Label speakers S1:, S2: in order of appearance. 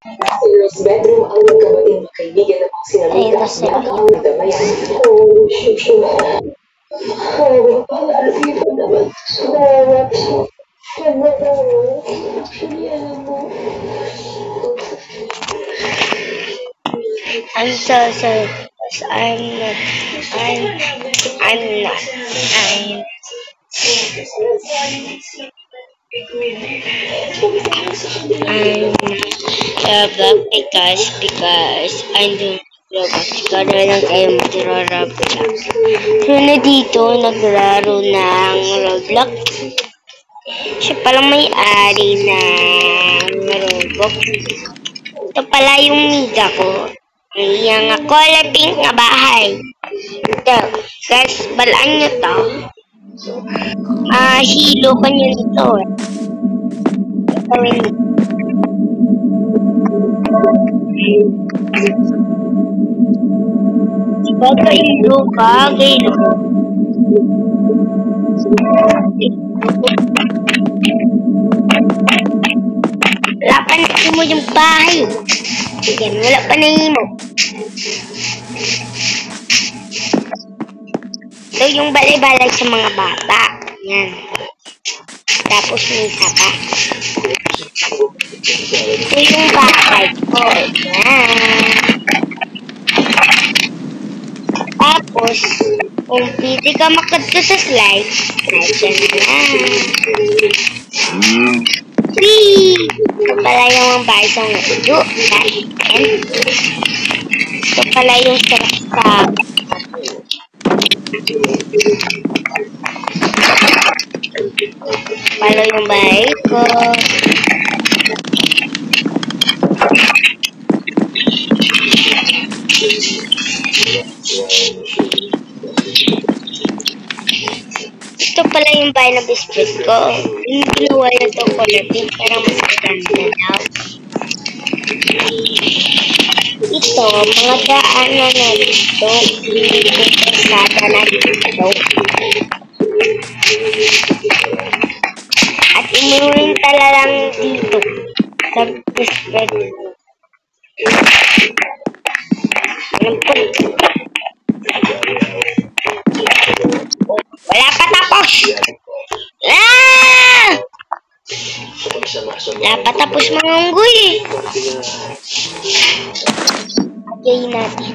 S1: Sa Rose bedroom ang magkamating kaibigan ng mga sinamita na ang damayan. Oh, shushu. Oh, palalipan naman. Salamat.
S2: I'm so sorry. I'm not. I'm not. I'm vlog because I'm doing vlog at siguro lang kayo matirarap lang. So na dito naglaro ng Roblox. Siya palang may-ari ng Roblox. Ito pala yung miga ko. Yung quality nga bahay. Ito, guys, balaan nyo to. Hilo ka nyo nito. Gawin nyo. Baga hilo ka, gaylo. Wala pa na mo yung bahay. Yan, wala pa na mo. Ito yung balay-balay sa mga bata. Yan. Tapos may isa pa. Ito yung bahay ko. Yan. Tapos, kung pwede ka makadto sa slide, slide ka na. Whee! Ito pala yung bahay sa ngulo. Ito pala yung sarap. Palo yung bahay ko. Ito pala yung bahay na biscuit ko. Yung ginawa na ito quality para mas maganda daw. Ito, mga daanan na dito. Kasada na dito. At inurin talagang dito. Sa biscuit. Wala pa tapos! Wala pa tapos mga unggoy. Lagay natin.